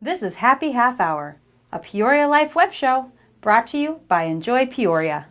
This is Happy Half Hour, a Peoria Life web show brought to you by Enjoy Peoria.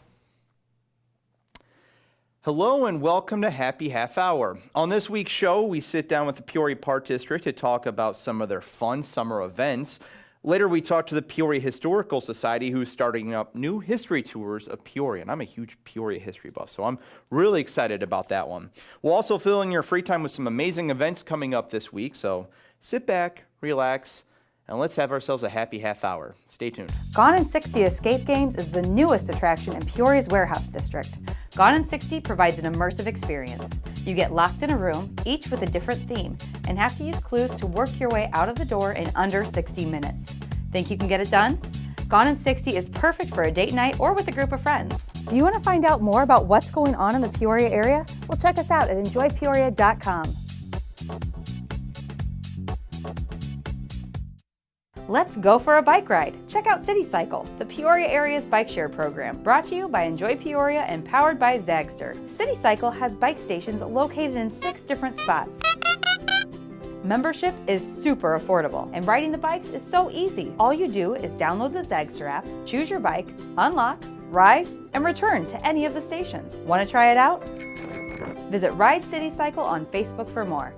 Hello and welcome to Happy Half Hour. On this week's show, we sit down with the Peoria Park District to talk about some of their fun summer events. Later, we talk to the Peoria Historical Society, who's starting up new history tours of Peoria. And I'm a huge Peoria history buff, so I'm really excited about that one. We'll also fill in your free time with some amazing events coming up this week. So sit back, relax, and let's have ourselves a happy half hour. Stay tuned. Gone in 60 Escape Games is the newest attraction in Peoria's Warehouse District. Gone in 60 provides an immersive experience. You get locked in a room, each with a different theme, and have to use clues to work your way out of the door in under 60 minutes. Think you can get it done? Gone in 60 is perfect for a date night or with a group of friends. Do you want to find out more about what's going on in the Peoria area? Well, check us out at enjoypeoria.com. Let's go for a bike ride. Check out City Cycle, the Peoria area's bike share program, brought to you by Enjoy Peoria and powered by Zagster. City Cycle has bike stations located in 6 different spots. Membership is super affordable, and riding the bikes is so easy. All you do is download the Zagster app, choose your bike, unlock, ride, and return to any of the stations. Want to try it out? Visit Ride City Cycle on Facebook for more.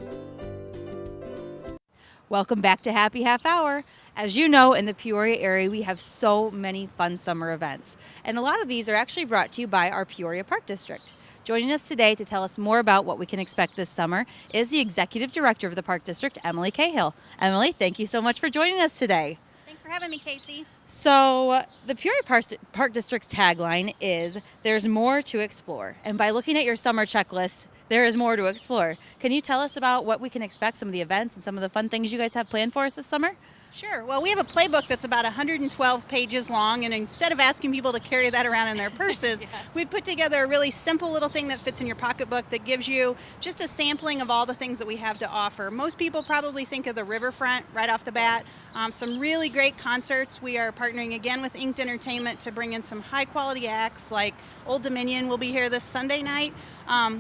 Welcome back to Happy Half Hour. As you know, in the Peoria area, we have so many fun summer events. And a lot of these are actually brought to you by our Peoria Park District. Joining us today to tell us more about what we can expect this summer is the Executive Director of the Park District, Emily Cahill. Emily, thank you so much for joining us today. Thanks for having me, Casey. So the Peoria Park District's tagline is, "There's more to explore." And by looking at your summer checklist, there is more to explore. Can you tell us about what we can expect, some of the events and some of the fun things you guys have planned for us this summer? Sure. Well, we have a playbook that's about 112 pages long, and instead of asking people to carry that around in their purses, we've put together a really simple little thing that fits in your pocketbook that gives you just a sampling of all the things that we have to offer. Most people probably think of the riverfront right off the bat. Some really great concerts. We are partnering again with Inked Entertainment to bring in some high-quality acts, like Old Dominion will be here this Sunday night.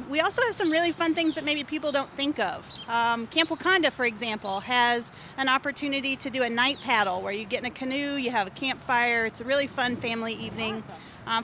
We also have some really fun things that maybe people don't think of. Camp Wakanda, for example, has an opportunity to do a night paddle where you get in a canoe, you have a campfire. It's a really fun family evening.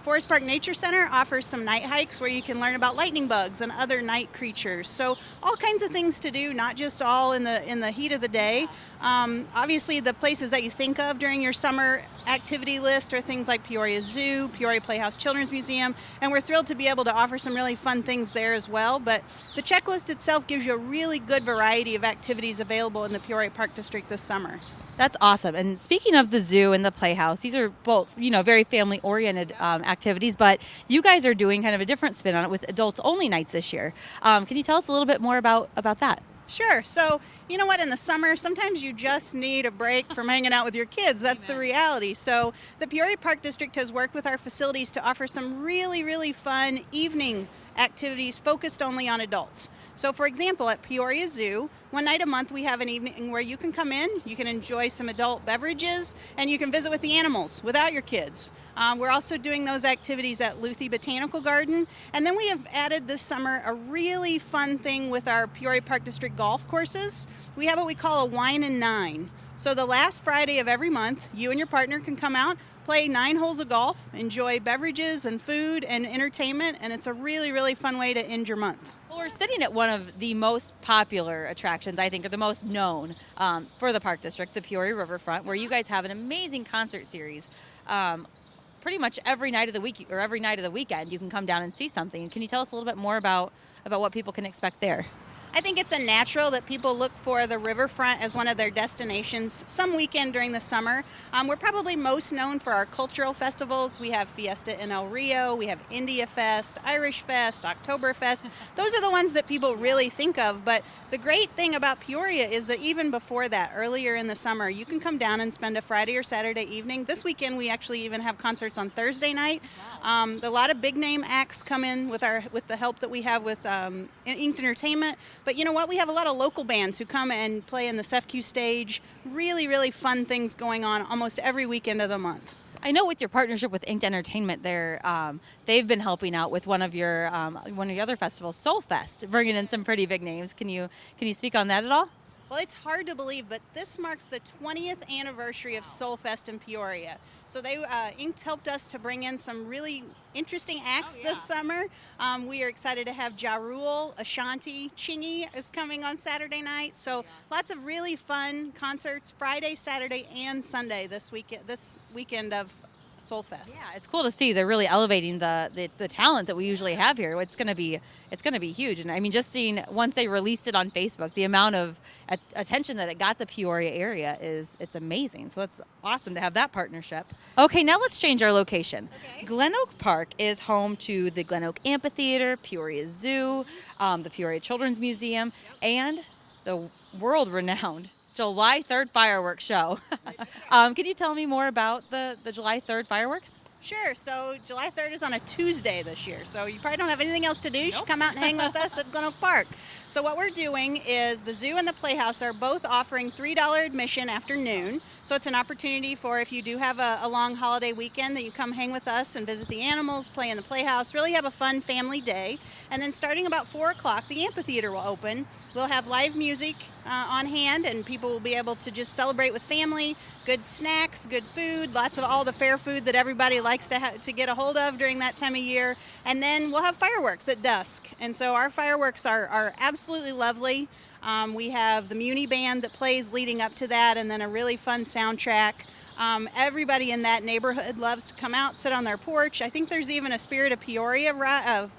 Forest Park Nature Center offers some night hikes where you can learn about lightning bugs and other night creatures. So all kinds of things to do, not just all in the heat of the day. Obviously, the places that you think of during your summer activity list are things like Peoria Zoo, Peoria Playhouse Children's Museum, and we're thrilled to be able to offer some really fun things there as well. But the checklist itself gives you a really good variety of activities available in the Peoria Park District this summer. That's awesome. And speaking of the zoo and the playhouse, these are both, very family-oriented activities, but you guys are doing kind of a different spin on it with adults-only nights this year. Can you tell us a little bit more about that? Sure. So, you know what, in the summer, sometimes you just need a break from hanging out with your kids. That's the reality. So the Peoria Park District has worked with our facilities to offer some really, really fun evening activities focused only on adults. So, for example, at Peoria Zoo, one night a month we have an evening where you can come in, you can enjoy some adult beverages, and you can visit with the animals without your kids. We're also doing those activities at Luthi Botanical Garden. And then we have added this summer a really fun thing with our Peoria Park District golf courses. We have what we call a Wine and Nine. So the last Friday of every month, you and your partner can come out, play 9 holes of golf, enjoy beverages and food and entertainment, and it's a really, really fun way to end your month. Well, we're sitting at one of the most popular attractions, I think, or the most known for the Park District, the Peoria Riverfront, where you guys have an amazing concert series. Pretty much every night of the week or every night of the weekend, you can come down and see something. Can you tell us a little bit more about what people can expect there? I think it's a natural that people look for the riverfront as one of their destinations some weekend during the summer. We're probably most known for our cultural festivals. We have Fiesta in El Rio, we have India Fest, Irish Fest, Oktoberfest. Those are the ones that people really think of. But the great thing about Peoria is that even before that, earlier in the summer, you can come down and spend a Friday or Saturday evening. This weekend, we actually even have concerts on Thursday night. A lot of big name acts come in with the help that we have with Inked Entertainment. But you know what? We have a lot of local bands who come and play in the SEFCU stage. Really, really fun things going on almost every weekend of the month. I know with your partnership with Inked Entertainment, they've been helping out with one of your other festivals, Soul Fest, bringing in some pretty big names. Can you speak on that at all? Well, it's hard to believe, but this marks the 20th anniversary of Soul Fest in Peoria. So Inked helped us to bring in some really interesting acts this summer. We are excited to have Ja Rule, Ashanti, Chingy is coming on Saturday night. So lots of really fun concerts Friday, Saturday, and Sunday this weekend of Soul Fest. Yeah, it's cool to see they're really elevating the talent that we usually have here. It's going to be huge. And I mean, just seeing once they released it on Facebook, the amount of attention that it got the Peoria area it's amazing. So that's awesome to have that partnership. Okay, now let's change our location. Okay. Glen Oak Park is home to the Glen Oak Amphitheater, Peoria Zoo, the Peoria Children's Museum, and the world-renowned July 3rd fireworks show. Can you tell me more about the July 3rd fireworks? Sure. So July 3rd is on a Tuesday this year. So you probably don't have anything else to do. You should come out and hang with us at Glen Oak Park. So what we're doing is the zoo and the Playhouse are both offering $3 admission after noon. So it's an opportunity for if you do have a long holiday weekend that you come hang with us and visit the animals, play in the Playhouse, really have a fun family day. And then starting about 4 o'clock, the amphitheater will open. We'll have live music on hand, and people will be able to just celebrate with family, good snacks, good food, lots of all the fair food that everybody likes to get a hold of during that time of year. And then we'll have fireworks at dusk. And so our fireworks are absolutely lovely. We have the Muni Band that plays leading up to that, and then a really fun soundtrack. Everybody in that neighborhood loves to come out, sit on their porch. I think there's even a Spirit of Peoria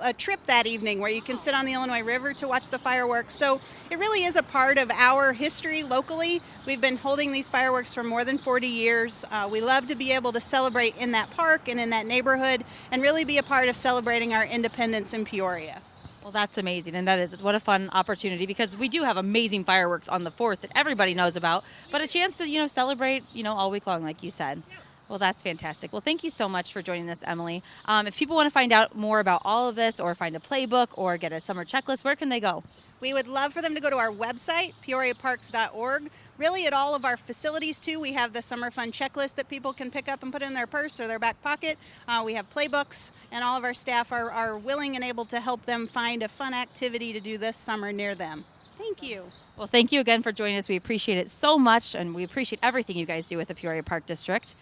a trip that evening where you can sit on the Illinois River to watch the fireworks. So it really is a part of our history locally. We've been holding these fireworks for more than 40 years. We love to be able to celebrate in that park and in that neighborhood and really be a part of celebrating our independence in Peoria. Well, that's amazing, and what a fun opportunity, because we do have amazing fireworks on the 4th that everybody knows about, but a chance to, celebrate, all week long, like you said. Well, that's fantastic. Well, thank you so much for joining us, Emily. If people want to find out more about all of this or find a playbook or get a summer checklist, where can they go? We would love for them to go to our website, peoriaparks.org. Really, at all of our facilities, too, we have the summer fun checklist that people can pick up and put in their purse or their back pocket. We have playbooks, and all of our staff are willing and able to help them find a fun activity to do this summer near them. Thank you. Well, thank you again for joining us. We appreciate it so much, and we appreciate everything you guys do with the Peoria Park District.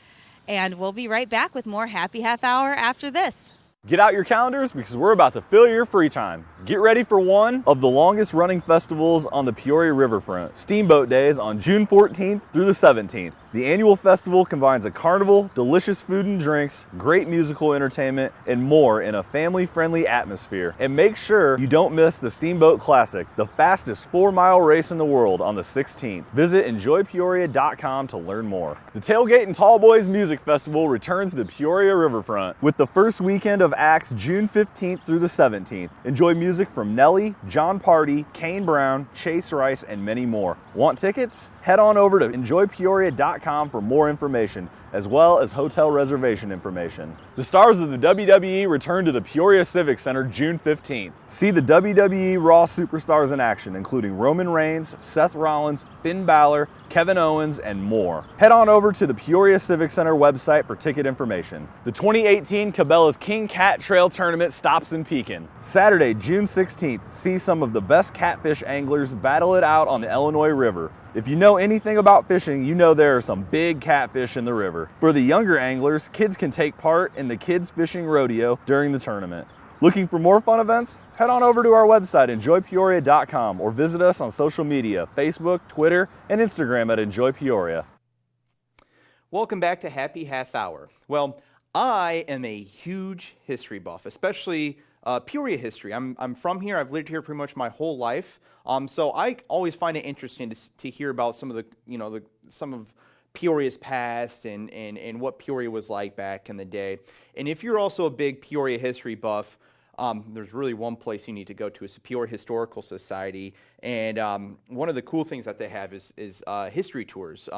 And we'll be right back with more Happy Half Hour after this. Get out your calendars because we're about to fill your free time. Get ready for one of the longest running festivals on the Peoria Riverfront, Steamboat Days on June 14th through the 17th. The annual festival combines a carnival, delicious food and drinks, great musical entertainment, and more in a family-friendly atmosphere. And make sure you don't miss the Steamboat Classic, the fastest 4-mile race in the world, on the 16th. Visit enjoypeoria.com to learn more. The Tailgate and Tall Boys Music Festival returns to Peoria Riverfront with the first weekend of acts June 15th through the 17th. Enjoy music from Nelly, John Party, Kane Brown, Chase Rice, and many more. Want tickets? Head on over to enjoypeoria.com for more information, as well as hotel reservation information. The stars of the WWE return to the Peoria Civic Center June 15th. See the WWE Raw superstars in action, including Roman Reigns, Seth Rollins, Finn Balor, Kevin Owens, and more. Head on over to the Peoria Civic Center website for ticket information. The 2018 Cabela's King Cat Trail Tournament stops in Pekin. Saturday, June 16th, see some of the best catfish anglers battle it out on the Illinois River. If you know anything about fishing, you know there are some big catfish in the river. For the younger anglers, kids can take part in the Kids Fishing Rodeo during the tournament. Looking for more fun events? Head on over to our website, enjoypeoria.com, or visit us on social media, Facebook, Twitter, and Instagram at enjoypeoria. Welcome back to Happy Half Hour. Well, I am a huge history buff, especially Peoria history. I'm from here. I've lived here pretty much my whole life. So I always find it interesting to hear about some of the some of Peoria's past and what Peoria was like back in the day. And if you're also a big Peoria history buff, there's really one place you need to go to. It's the Peoria Historical Society. And one of the cool things that they have is history tours,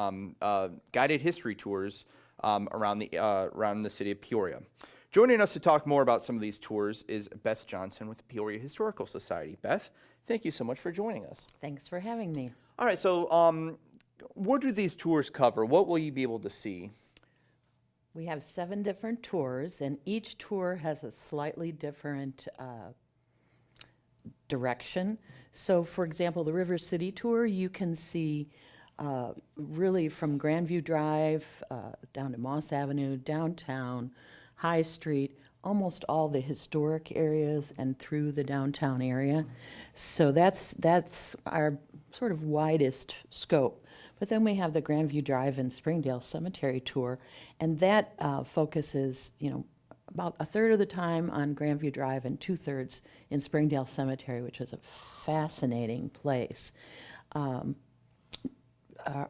guided history tours around the city of Peoria. Joining us to talk more about some of these tours is Beth Johnson with the Peoria Historical Society. Beth, thank you so much for joining us. Thanks for having me. All right, so what do these tours cover? What will you be able to see? We have 7 different tours, and each tour has a slightly different direction. So, for example, the River City tour, you can see really from Grandview Drive down to Moss Avenue, downtown, High Street, almost all the historic areas and through the downtown area. So that's our sort of widest scope. But then we have the Grandview Drive and Springdale Cemetery tour, and that focuses, about a third of the time on Grandview Drive and 2/3 in Springdale Cemetery, which is a fascinating place.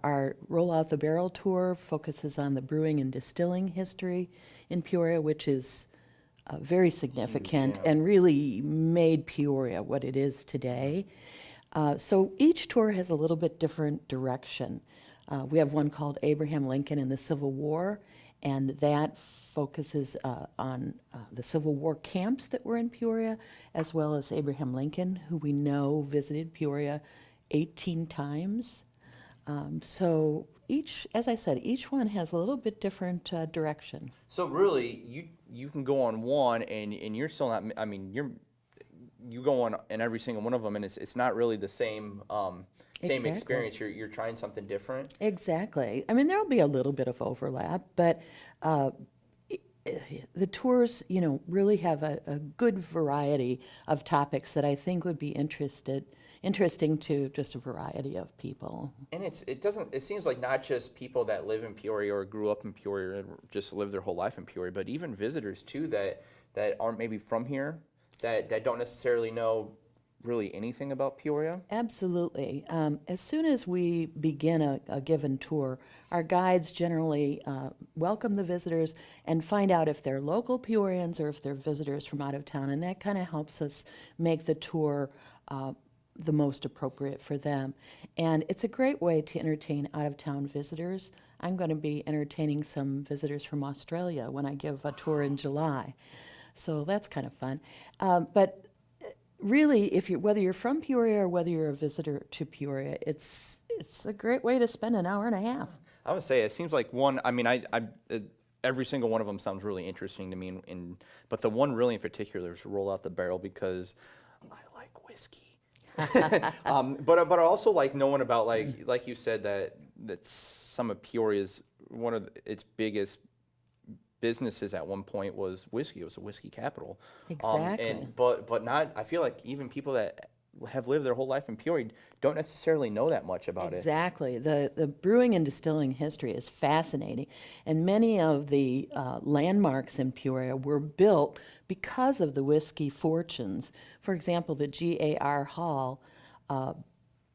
Our Roll Out the Barrel tour focuses on the brewing and distilling history in Peoria, which is very significant and really made Peoria what it is today. So each tour has a little bit different direction. We have one called Abraham Lincoln and the Civil War, and that focuses on the Civil War camps that were in Peoria, as well as Abraham Lincoln, who we know visited Peoria 18 times. So as I said, each one has a little bit different direction. So really, you can go on one, and you're still not. I mean, you go on in every single one of them, and it's not really the same Exactly. experience. You're trying something different. Exactly. I mean, there'll be a little bit of overlap, but the tours, really have a good variety of topics that I think would be interesting to just a variety of people. And it seems like not just people that live in Peoria or grew up in Peoria and just live their whole life in Peoria, but even visitors too that aren't maybe from here, that don't necessarily know really anything about Peoria. Absolutely. As soon as we begin a given tour, our guides generally welcome the visitors and find out if they're local Peorians or if they're visitors from out of town, and that kind of helps us make the tour the most appropriate for them. And it's a great way to entertain out-of-town visitors. I'm going to be entertaining some visitors from Australia when I give a tour in July. So that's kind of fun. But really, whether you're from Peoria or whether you're a visitor to Peoria, it's a great way to spend an hour and a half. I would say it seems like every single one of them sounds really interesting to me, but the one really in particular is Roll Out the Barrel because I like whiskey. But I also like knowing about like you said that some of Peoria's one of its biggest businesses at one point was whiskey. It was a whiskey capital. Exactly. But not. I feel like even people that have lived their whole life in Peoria don't necessarily know that much about it. Exactly. The brewing and distilling history is fascinating, and many of the landmarks in Peoria were built because of the whiskey fortunes. For example, the GAR Hall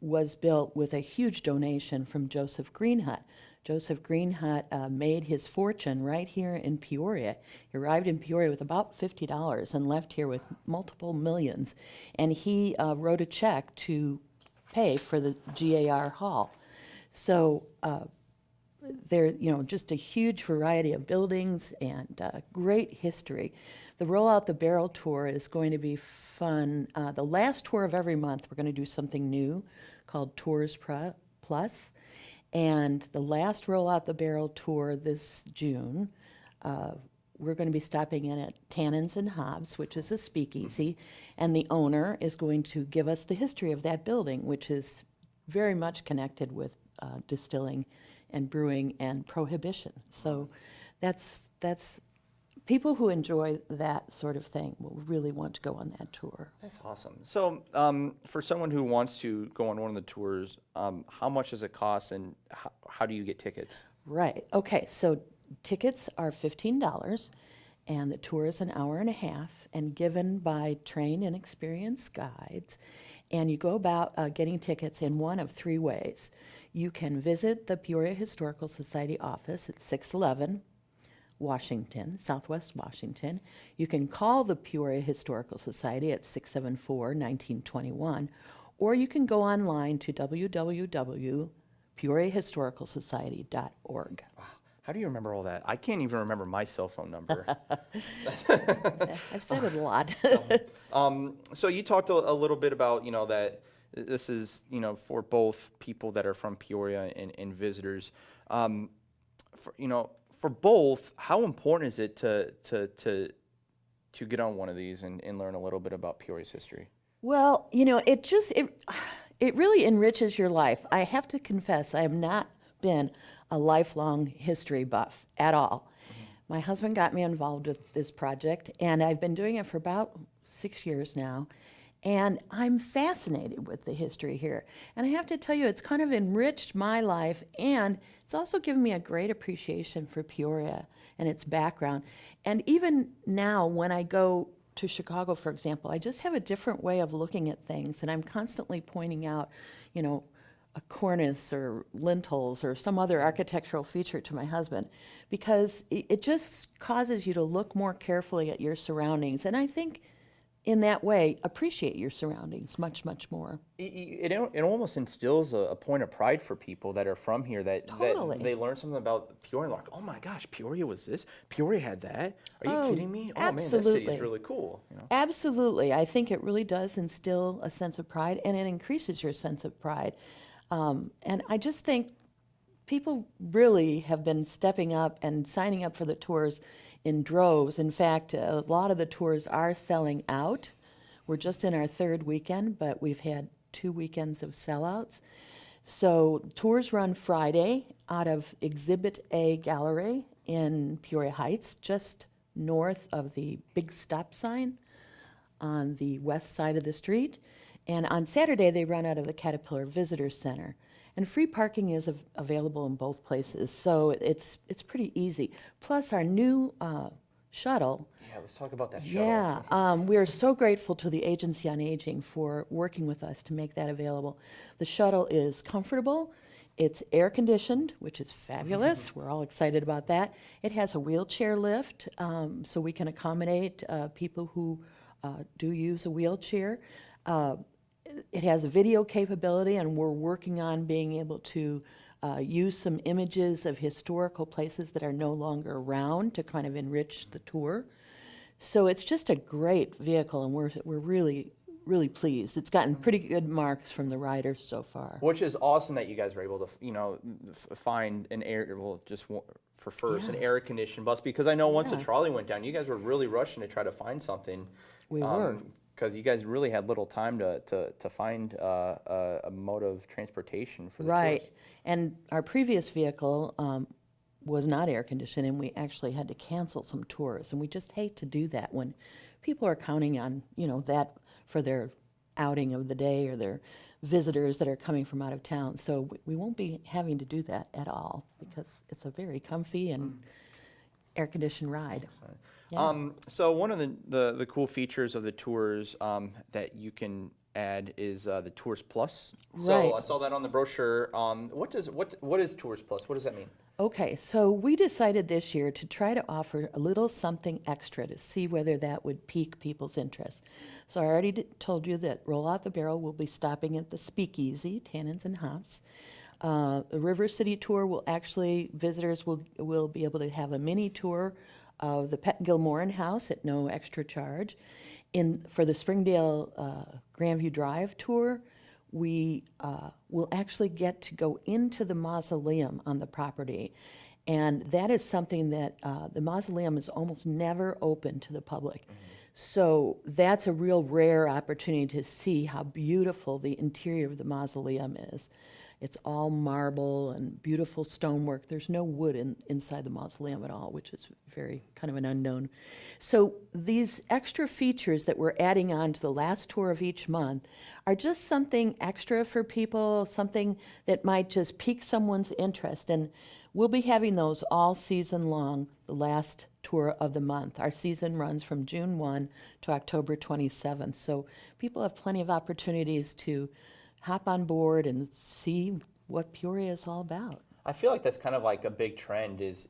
was built with a huge donation from Joseph Greenhut. Joseph Greenhut made his fortune right here in Peoria. He arrived in Peoria with about $50 and left here with multiple millions. And he wrote a check to pay for the GAR Hall. So there, just a huge variety of buildings and great history. The Roll Out the Barrel tour is going to be fun. The last tour of every month, we're going to do something new called Tours Plus. And the last Roll Out the Barrel tour this June, we're going to be stopping in at Tannins and Hobbs, which is a speakeasy, and the owner is going to give us the history of that building, which is very much connected with distilling and brewing and prohibition. So that's people who enjoy that sort of thing will really want to go on that tour. That's awesome. So for someone who wants to go on one of the tours, how much does it cost, and how do you get tickets? Right. Okay. So tickets are $15, and the tour is an hour and a half, and given by trained and experienced guides. And you go about getting tickets in one of three ways. You can visit the Peoria Historical Society office at 611 Washington, Southwest Washington. You can call the Peoria Historical Society at 674-1921, or you can go online to www.peoriahistoricalsociety.org. How do you remember all that? I can't even remember my cell phone number. I've said it a lot. So you talked a little bit about, that this is, for both people that are from Peoria and visitors. For both, how important is it to get on one of these and learn a little bit about Peoria's history? Well, it really enriches your life. I have to confess, I have not been a lifelong history buff at all. My husband got me involved with this project, and I've been doing it for about 6 years now. And I'm fascinated with the history here. And I have to tell you, it's kind of enriched my life, and it's also given me a great appreciation for Peoria and its background. And even now, when I go to Chicago, for example, I just have a different way of looking at things, and I'm constantly pointing out, you know, a cornice or lintels or some other architectural feature to my husband, because it just causes you to look more carefully at your surroundings. And I think in that way, appreciate your surroundings much, much more. It almost instills a point of pride for people that are from here that they learn something about Peoria and they're like, oh my gosh, Peoria was this? Peoria had that? Are you kidding me? Oh man, this city is really cool. You know? Absolutely. I think it really does instill a sense of pride, and it increases your sense of pride. And I just think people really have been stepping up and signing up for the tours in droves. In fact, a lot of the tours are selling out. We're just in our third weekend, but we've had 2 weekends of sellouts. So tours run Friday out of Exhibit A Gallery in Peoria Heights, just north of the big stop sign on the west side of the street. And on Saturday, they run out of the Caterpillar Visitor Center. And free parking is available in both places, so it's pretty easy. Plus, our new shuttle. Yeah, let's talk about that shuttle. Yeah, we are so grateful to the Agency on Aging for working with us to make that available. The shuttle is comfortable. It's air conditioned, which is fabulous. We're all excited about that. It has a wheelchair lift, so we can accommodate people who do use a wheelchair. It has a video capability, and we're working on being able to use some images of historical places that are no longer around to kind of enrich the tour. So it's just a great vehicle, and we're really, really pleased. It's gotten pretty good marks from the riders so far. Which is awesome that you guys were able to, find an an air-conditioned bus, because I know once the trolley went down, you guys were really rushing to try to find something. We were. Because you guys really had little time to find a mode of transportation for the tours. And our previous vehicle was not air conditioned, and we actually had to cancel some tours. And we just hate to do that when people are counting on, that for their outing of the day or their visitors that are coming from out of town. So we won't be having to do that at all, because it's a very comfy and air-conditioned ride. Yeah. So one of the cool features of the tours that you can add is the Tours Plus. So I saw that on the brochure. What is Tours Plus? What does that mean? Okay, so we decided this year to try to offer a little something extra to see whether that would pique people's interest. So I already told you that Roll Out the Barrel will be stopping at the Speakeasy, Tannins and Hops. The River City Tour visitors will be able to have a mini tour of the Pet and Gilmoran House at no extra charge. For the Springdale Grandview Drive tour, we will actually get to go into the mausoleum on the property. And that is something that the mausoleum is almost never open to the public. So that's a real rare opportunity to see how beautiful the interior of the mausoleum is. It's all marble and beautiful stonework. There's no wood inside the mausoleum at all, which is very kind of an unknown. So these extra features that we're adding on to the last tour of each month are just something extra for people, something that might just pique someone's interest. And we'll be having those all season long, the last tour of the month. Our season runs from June 1 to October 27th. So people have plenty of opportunities to hop on board and see what Peoria is all about. I feel like that's kind of like a big trend is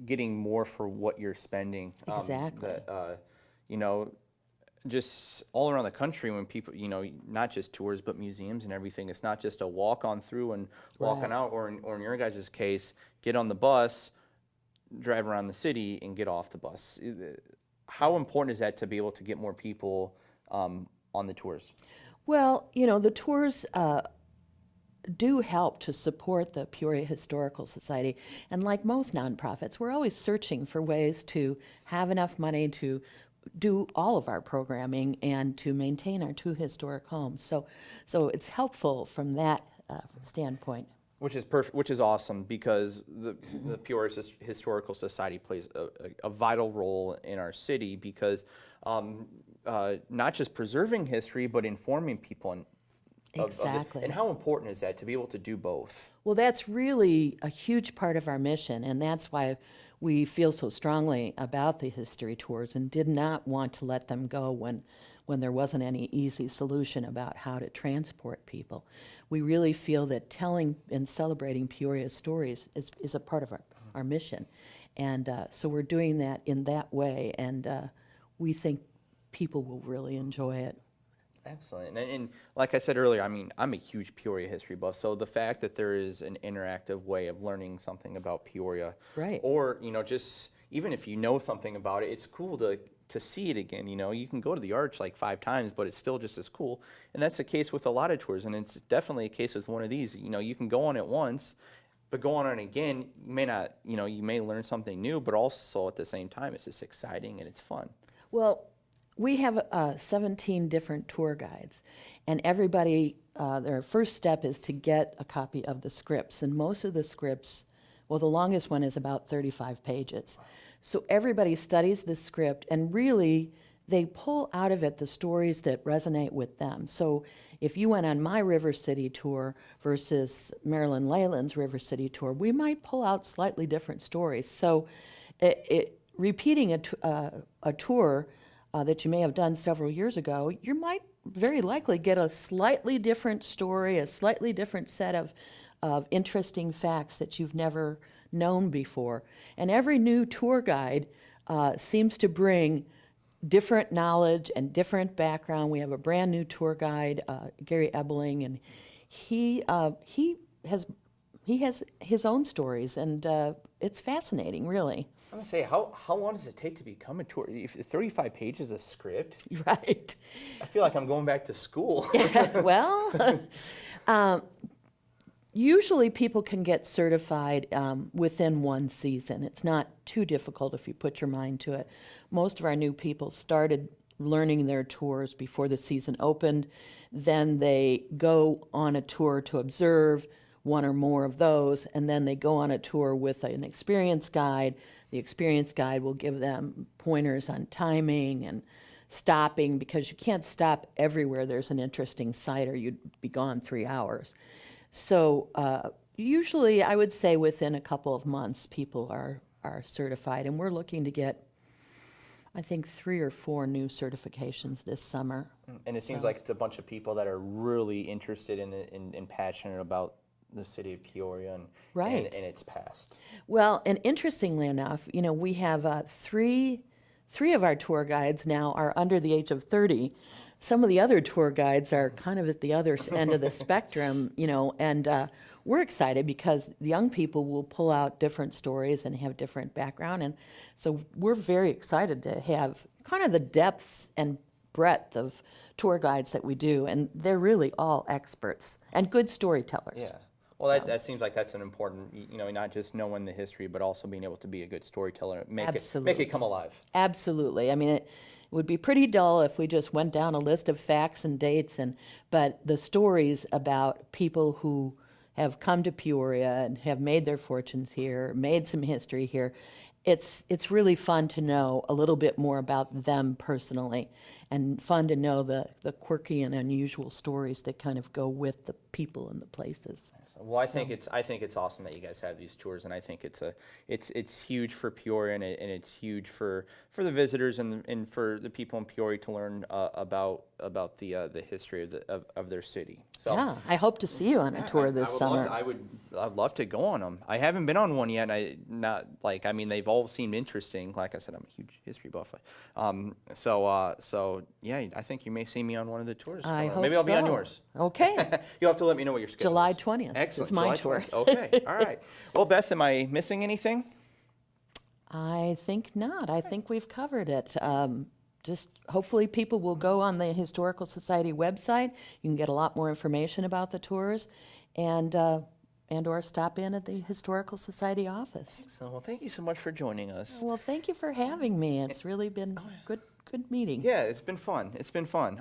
getting more for what you're spending. Exactly. Just all around the country when people, not just tours, but museums and everything, it's not just a walk on through and walk on out, or in your guys' case, get on the bus, drive around the city and get off the bus. How important is that to be able to get more people on the tours? Well, the tours do help to support the Peoria Historical Society. And like most nonprofits, we're always searching for ways to have enough money to do all of our programming and to maintain our 2 historic homes. So it's helpful from that standpoint. Which is perfect, which is awesome, because the Peoria Historical Society plays a vital role in our city, because not just preserving history, but informing people Exactly. and how important is that to be able to do both? Well, that's really a huge part of our mission, and that's why we feel so strongly about the history tours and did not want to let them go when there wasn't any easy solution about how to transport people. We really feel that telling and celebrating Peoria's stories is a part of our mission. And so we're doing that in that way, and we think people will really enjoy it. Excellent. And like I said earlier, I mean, I'm a huge Peoria history buff, so the fact that there is an interactive way of learning something about Peoria, Right. or, just even if you know something about it, it's cool to see it again. You can go to the Arch like 5 times, but it's still just as cool. And that's the case with a lot of tours, and it's definitely a case with one of these. You can go on it once, but go on it again, you may not, you may learn something new, but also at the same time, it's just exciting and it's fun. Well, we have 17 different tour guides, and everybody, their first step is to get a copy of the scripts, and most of the scripts, well, the longest one is about 35 pages. So everybody studies the script, and really, they pull out of it the stories that resonate with them. So if you went on my River City tour versus Marilyn Leyland's River City tour, we might pull out slightly different stories. So repeating a tour that you may have done several years ago, you might very likely get a slightly different story, a slightly different set of interesting facts that you've never known before. And every new tour guide seems to bring different knowledge and different background. We have a brand new tour guide, Gary Ebeling, and he has his own stories, and it's fascinating, really. I'm gonna say, how long does it take to become a tour? 35 pages of script? Right. I feel like I'm going back to school. Well, usually people can get certified within 1 season. It's not too difficult if you put your mind to it. Most of our new people started learning their tours before the season opened. Then they go on a tour to observe 1 or more of those, and then they go on a tour with an experienced guide. The experienced guide will give them pointers on timing and stopping, because you can't stop everywhere there's an interesting site, or you'd be gone 3 hours. So usually I would say within a couple of months people are certified, and we're looking to get, I think, 3 or 4 new certifications this summer. And it seems like it's a bunch of people that are really interested in it and passionate about the city of Peoria and its past. Well, and interestingly enough, we have 3 of our tour guides now are under the age of 30. Some of the other tour guides are kind of at the other end of the spectrum, and we're excited because the young people will pull out different stories and have different background, and so we're very excited to have kind of the depth and breadth of tour guides that we do, and they're really all experts and good storytellers. Yeah. Well, that seems like that's an important, not just knowing the history, but also being able to be a good storyteller, make it come alive. Absolutely. I mean, it would be pretty dull if we just went down a list of facts and dates, but the stories about people who have come to Peoria and have made their fortunes here, made some history here, it's really fun to know a little bit more about them personally, and fun to know the quirky and unusual stories that kind of go with the people and the places. Well, I think it's awesome that you guys have these tours, and I think it's huge for Peoria, and it's huge for the visitors and for the people in Peoria to learn about the history of their city. So yeah, I hope to see you on a tour this summer. I'd love to go on them. I haven't been on one yet. They've all seemed interesting. Like I said, I'm a huge history buff. So yeah, I think you may see me on one of the tours. I hope Maybe I'll be on so. yours. Okay. You'll have to let me know what your schedule July is. 20th. Excellent. It's my July tour. 20th. Okay. All right. Well, Beth, am I missing anything? I think not. I think we've covered it. Just hopefully people will go on the Historical Society website. You can get a lot more information about the tours, and or stop in at the Historical Society office. So, well, thank you so much for joining us. Well, thank you for having me. It's really been good good meeting. Yeah, it's been fun. It's been fun.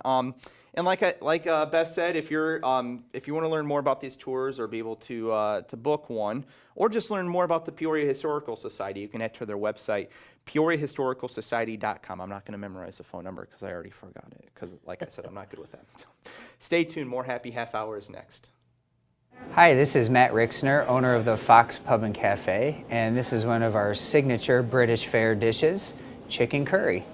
And like Beth said, if you want to learn more about these tours or be able to book one, or just learn more about the Peoria Historical Society, you can head to their website, PeoriaHistoricalSociety.com. I'm not going to memorize the phone number because I already forgot it. Because, like I said, I'm not good with that. So, stay tuned. More Happy Half Hour is next. Hi, this is Matt Rixner, owner of the Fox Pub and Cafe, and this is one of our signature British fare dishes, chicken curry.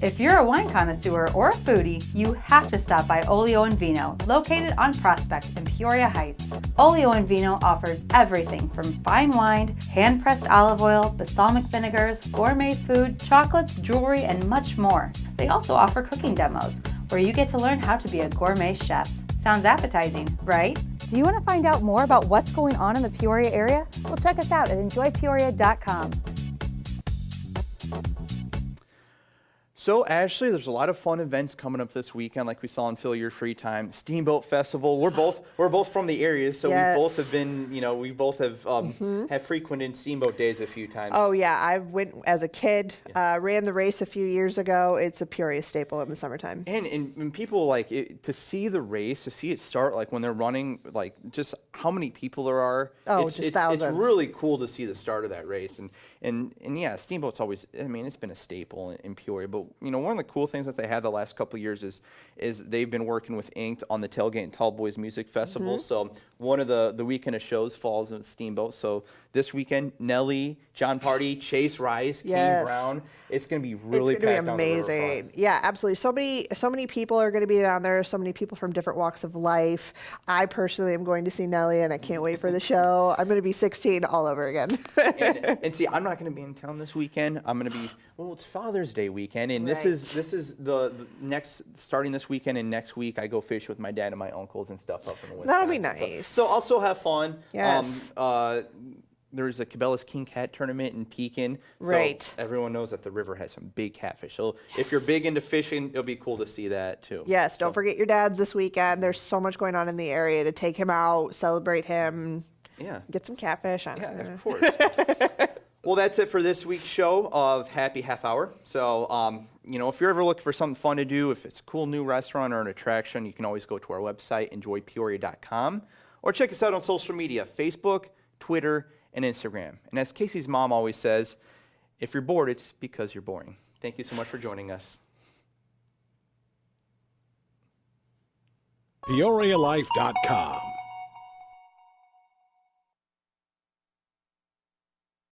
If you're a wine connoisseur or a foodie, you have to stop by Olio and Vino, located on Prospect in Peoria Heights. Olio and Vino offers everything from fine wine, hand-pressed olive oil, balsamic vinegars, gourmet food, chocolates, jewelry, and much more. They also offer cooking demos, where you get to learn how to be a gourmet chef. Sounds appetizing, right? Do you want to find out more about what's going on in the Peoria area? Well, check us out at enjoypeoria.com. So, Ashley, there's a lot of fun events coming up this weekend, like we saw in Fill Your Free Time. Steamboat Festival. We're both from the area, so Yes. we both have been, we both have have frequented Steamboat Days a few times. Oh yeah, I went as a kid, ran the race a few years ago. It's a Peoria staple in the summertime. And people like it, to see the race, to see it start, like when they're running, like just how many people there are. Oh, it's, just it's, thousands. It's really cool to see the start of that race. And yeah, Steamboat's always, I mean, it's been a staple in Peoria. But, one of the cool things that they had the last couple of years is they've been working with Inked on the Tailgate and Tall Boys Music Festival. So one of the weekend of shows falls in Steamboat. So this weekend, Nelly, John Party, Chase Rice, Yes. Kane Brown. It's going to be really It's going packed to on be the amazing. riverfront. Yeah, absolutely. So many people are going to be down there. So many people from different walks of life. I personally am going to see Nelly, and I can't wait for the show. I'm going to be 16 all over again. and see, I'm not going to be in town this weekend. I'm going to be, it's Father's Day weekend, and this is the next, starting this weekend and next week, I go fish with my dad and my uncles and stuff up in Wisconsin. That'll be nice. So I'll still have fun. Yes. There's a Cabela's King Cat tournament in Pekin. So Right. everyone knows that the river has some big catfish. So if you're big into fishing, it'll be cool to see that too. Yes, don't forget your dad's this weekend. There's so much going on in the area to take him out, celebrate him, get some catfish. Yeah, of course. Well, that's it for this week's show of Happy Half Hour. So, if you're ever looking for something fun to do, if it's a cool new restaurant or an attraction, you can always go to our website, enjoypeoria.com, or check us out on social media, Facebook, Twitter, and Instagram. And as Casey's mom always says, if you're bored, it's because you're boring. Thank you so much for joining us. PeoriaLife.com